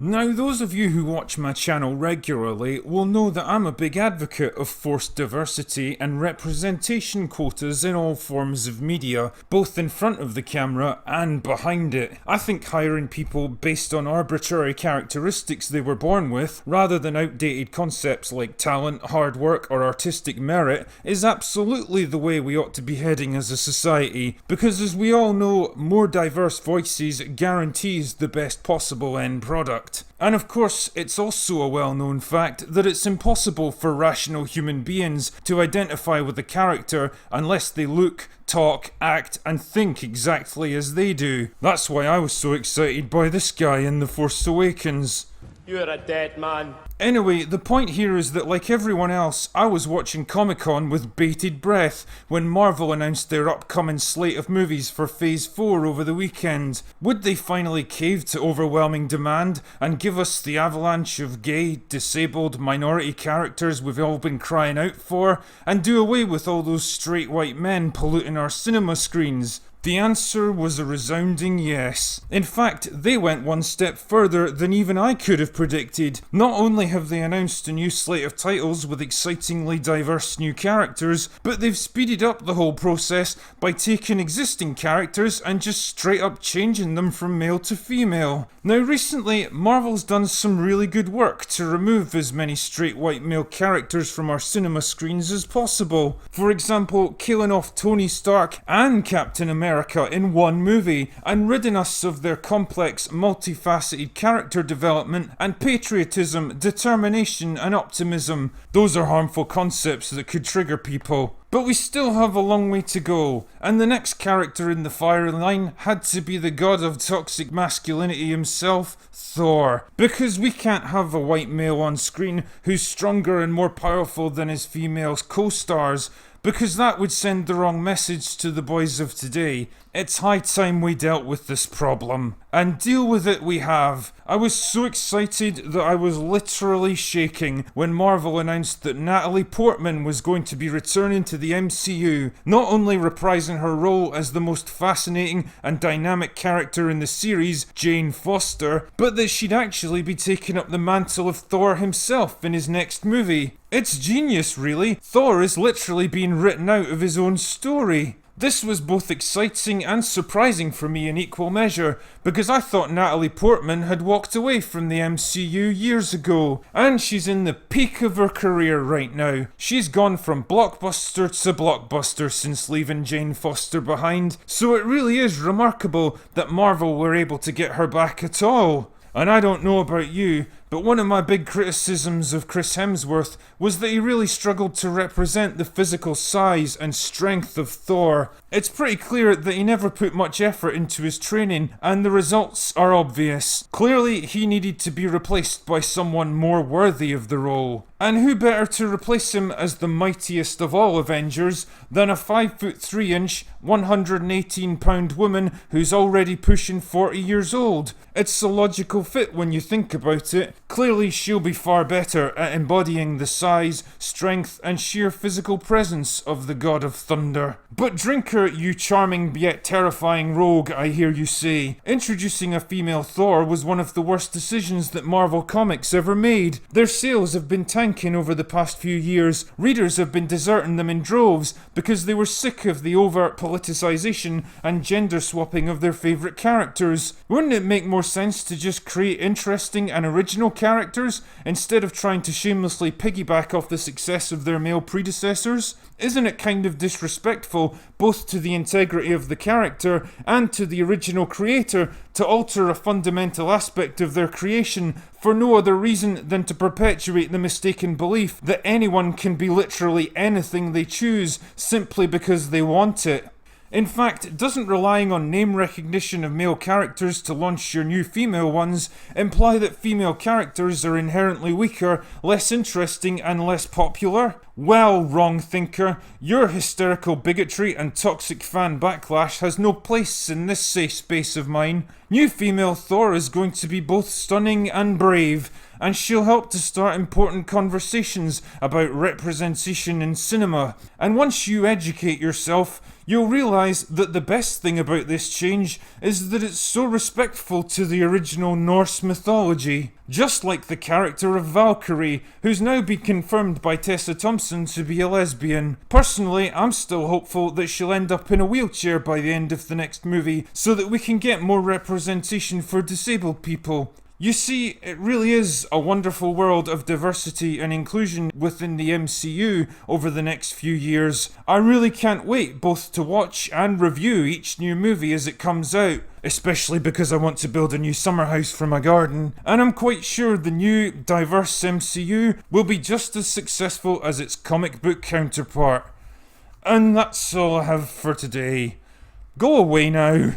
Now, those of you who watch my channel regularly will know that I'm a big advocate of forced diversity and representation quotas in all forms of media, both in front of the camera and behind it. I think hiring people based on arbitrary characteristics they were born with, rather than outdated concepts like talent, hard work, or artistic merit, is absolutely the way we ought to be heading as a society, because as we all know, more diverse voices guarantees the best possible end product. And of course, it's also a well-known fact that it's impossible for rational human beings to identify with a character unless they look, talk, act, and think exactly as they do. That's why I was so excited by this guy in The Force Awakens. You're a dead man. Anyway, the point here is that like everyone else, I was watching Comic-Con with bated breath when Marvel announced their upcoming slate of movies for Phase 4 over the weekend. Would they finally cave to overwhelming demand and give us the avalanche of gay, disabled, minority characters we've all been crying out for, and do away with all those straight white men polluting our cinema screens? The answer was a resounding yes. In fact, they went one step further than even I could have predicted. Not only have they announced a new slate of titles with excitingly diverse new characters, but they've speeded up the whole process by taking existing characters and just straight up changing them from male to female. Now recently, Marvel's done some really good work to remove as many straight white male characters from our cinema screens as possible. For example, killing off Tony Stark and Captain America in one movie, and ridding us of their complex, multifaceted character development and patriotism, determination and optimism. Those are harmful concepts that could trigger people. But we still have a long way to go, and the next character in the firing line had to be the god of toxic masculinity himself, Thor. Because we can't have a white male on screen who's stronger and more powerful than his female co-stars, because that would send the wrong message to the boys of today. It's high time we dealt with this problem. And deal with it we have. I was so excited that I was literally shaking when Marvel announced that Natalie Portman was going to be returning to the MCU, not only reprising her role as the most fascinating and dynamic character in the series, Jane Foster, but that she'd actually be taking up the mantle of Thor himself in his next movie. It's genius, really. Thor is literally being written out of his own story. This was both exciting and surprising for me in equal measure, because I thought Natalie Portman had walked away from the MCU years ago, and she's in the peak of her career right now. She's gone from blockbuster to blockbuster since leaving Jane Foster behind, so it really is remarkable that Marvel were able to get her back at all. And I don't know about you, but one of my big criticisms of Chris Hemsworth was that he really struggled to represent the physical size and strength of Thor. It's pretty clear that he never put much effort into his training, and the results are obvious. Clearly, he needed to be replaced by someone more worthy of the role. And who better to replace him as the mightiest of all Avengers than a 5'3", 118-pound woman who's already pushing 40 years old? It's a logical fit when you think about it. Clearly she'll be far better at embodying the size, strength and sheer physical presence of the God of Thunder. But drink her, you charming yet terrifying rogue, I hear you say. Introducing a female Thor was one of the worst decisions that Marvel Comics ever made. Their sales have been tanking over the past few years. Readers have been deserting them in droves because they were sick of the overt politicization and gender swapping of their favourite characters. Wouldn't it make more sense to just create interesting and original characters instead of trying to shamelessly piggyback off the success of their male predecessors? Isn't it kind of disrespectful both to the integrity of the character and to the original creator to alter a fundamental aspect of their creation for no other reason than to perpetuate the mistaken belief that anyone can be literally anything they choose simply because they want it? In fact, doesn't relying on name recognition of male characters to launch your new female ones imply that female characters are inherently weaker, less interesting and less popular? Well, wrong thinker, your hysterical bigotry and toxic fan backlash has no place in this safe space of mine. New female Thor is going to be both stunning and brave, and she'll help to start important conversations about representation in cinema. And once you educate yourself, you'll realise that the best thing about this change is that it's so respectful to the original Norse mythology. Just like the character of Valkyrie, who's now been confirmed by Tessa Thompson to be a lesbian. Personally, I'm still hopeful that she'll end up in a wheelchair by the end of the next movie, so that we can get more representation for disabled people. You see, it really is a wonderful world of diversity and inclusion within the MCU over the next few years. I really can't wait both to watch and review each new movie as it comes out, especially because I want to build a new summer house for my garden, and I'm quite sure the new, diverse MCU will be just as successful as its comic book counterpart. And that's all I have for today. Go away now.